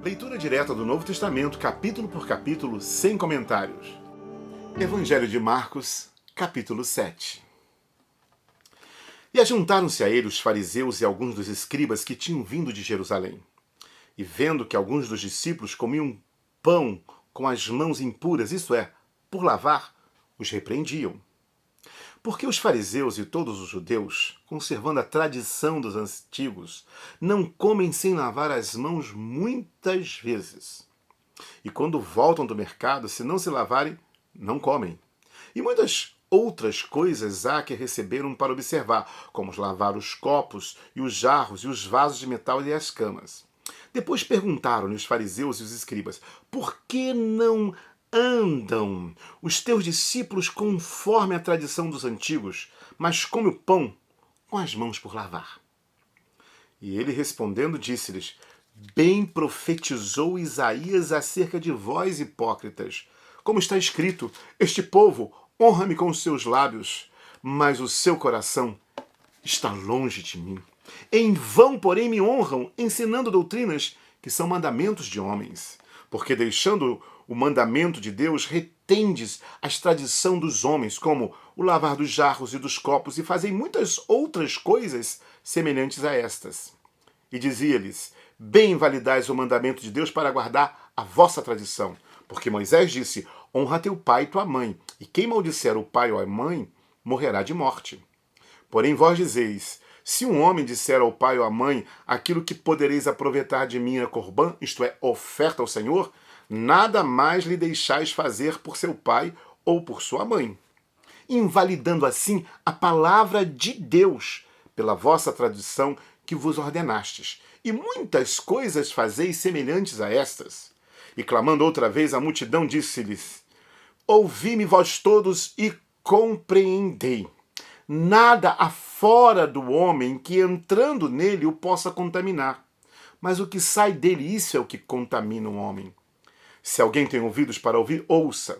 Leitura direta do Novo Testamento, capítulo por capítulo, sem comentários. Evangelho de Marcos, capítulo 7. E ajuntaram-se a ele os fariseus e alguns dos escribas que tinham vindo de Jerusalém. E vendo que alguns dos discípulos comiam pão com as mãos impuras, isto é, por lavar, os repreendiam. Porque os fariseus e todos os judeus, conservando a tradição dos antigos, não comem sem lavar as mãos muitas vezes. E quando voltam do mercado, se não se lavarem, não comem. E muitas outras coisas há que receberam para observar, como lavar os copos e os jarros e os vasos de metal e as camas. Depois perguntaram-lhe os fariseus e os escribas: por que não andam os teus discípulos conforme a tradição dos antigos, mas come o pão com as mãos por lavar? E ele respondendo disse-lhes: bem profetizou Isaías acerca de vós, hipócritas. Como está escrito: este povo honra-me com os seus lábios, mas o seu coração está longe de mim. Em vão, porém, me honram, ensinando doutrinas que são mandamentos de homens. Porque deixando o mandamento de Deus, retendes a tradição dos homens, como o lavar dos jarros e dos copos, e fazem muitas outras coisas semelhantes a estas. E dizia-lhes: bem invalidais o mandamento de Deus para guardar a vossa tradição. Porque Moisés disse: honra teu pai e tua mãe, e quem maldisser o pai ou a mãe, morrerá de morte. Porém vós dizeis: se um homem disser ao pai ou à mãe aquilo que podereis aproveitar de mim é corbã, isto é, oferta ao Senhor, nada mais lhe deixais fazer por seu pai ou por sua mãe, invalidando assim a palavra de Deus pela vossa tradição que vos ordenastes. E muitas coisas fazeis semelhantes a estas. E clamando outra vez, a multidão disse-lhes: ouvi-me vós todos e compreendei. Nada há fora do homem que, entrando nele, o possa contaminar. Mas o que sai dele, isso é o que contamina o homem. Se alguém tem ouvidos para ouvir, ouça.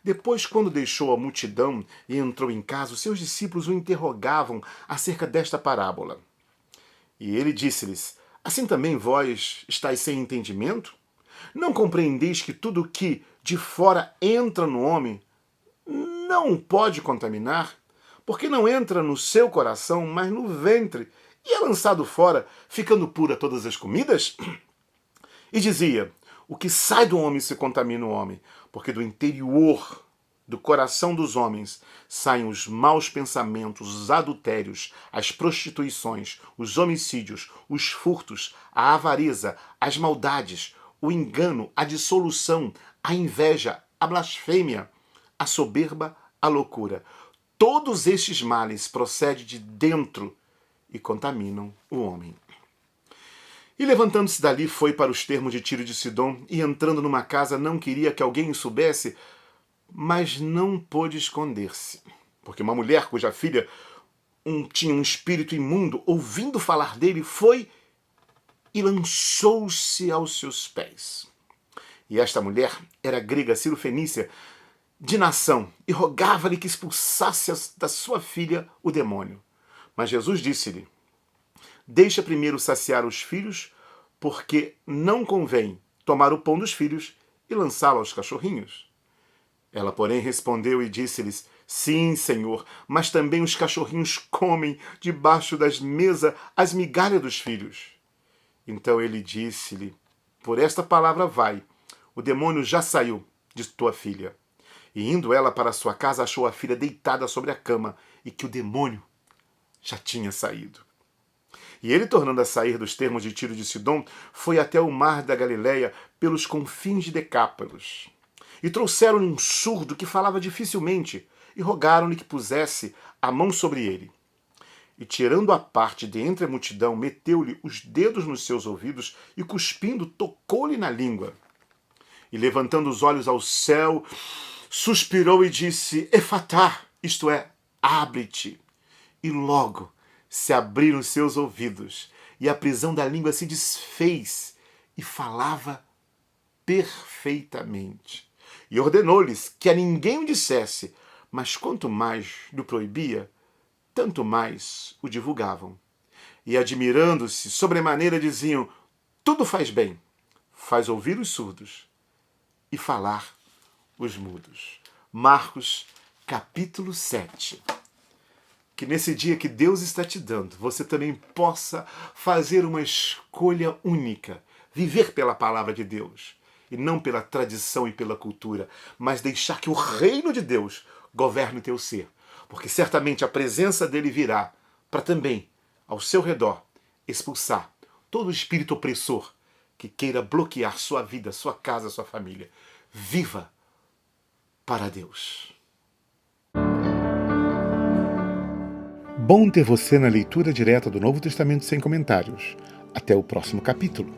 Depois, quando deixou a multidão e entrou em casa, os seus discípulos o interrogavam acerca desta parábola. E ele disse-lhes: assim também vós estáis sem entendimento? Não compreendeis que tudo que de fora entra no homem não o pode contaminar? Porque não entra no seu coração, mas no ventre, e é lançado fora, ficando pura todas as comidas? E dizia: o que sai do homem se contamina o homem, porque do interior do coração dos homens saem os maus pensamentos, os adultérios, as prostituições, os homicídios, os furtos, a avareza, as maldades, o engano, a dissolução, a inveja, a blasfêmia, a soberba, a loucura. Todos estes males procedem de dentro e contaminam o homem. E levantando-se dali, foi para os termos de Tiro de Sidom, e entrando numa casa não queria que alguém o soubesse, mas não pôde esconder-se. Porque uma mulher cuja filha tinha um espírito imundo, ouvindo falar dele, foi e lançou-se aos seus pés. E esta mulher era grega cirofenícia, de nação, e rogava-lhe que expulsasse da sua filha o demônio. Mas Jesus disse-lhe: deixa primeiro saciar os filhos, porque não convém tomar o pão dos filhos e lançá-lo aos cachorrinhos. Ela, porém, respondeu e disse-lhes: sim, Senhor, mas também os cachorrinhos comem debaixo das mesas as migalhas dos filhos. Então ele disse-lhe: por esta palavra vai, o demônio já saiu de tua filha. E indo ela para sua casa, achou a filha deitada sobre a cama, e que o demônio já tinha saído. E ele, tornando a sair dos termos de Tiro de Sidom, foi até o mar da Galileia, pelos confins de Decápolis. E trouxeram-lhe um surdo que falava dificilmente, e rogaram-lhe que pusesse a mão sobre ele. E tirando a parte de entre a multidão, meteu-lhe os dedos nos seus ouvidos, e cuspindo, tocou-lhe na língua. E levantando os olhos ao céu, suspirou e disse: Efatá, isto é, abre-te. E logo se abriram seus ouvidos, e a prisão da língua se desfez, e falava perfeitamente. E ordenou-lhes que a ninguém o dissesse, mas quanto mais lhe proibia, tanto mais o divulgavam. E admirando-se sobremaneira diziam: tudo faz bem, faz ouvir os surdos e falar os mudos. Marcos, capítulo 7. Que nesse dia que Deus está te dando, você também possa fazer uma escolha única, viver pela palavra de Deus, e não pela tradição e pela cultura, mas deixar que o reino de Deus governe o teu ser, porque certamente a presença dele virá para também, ao seu redor, expulsar todo espírito opressor que queira bloquear sua vida, sua casa, sua família. Viva para Deus. Bom ter você na leitura direta do Novo Testamento sem comentários. Até o próximo capítulo.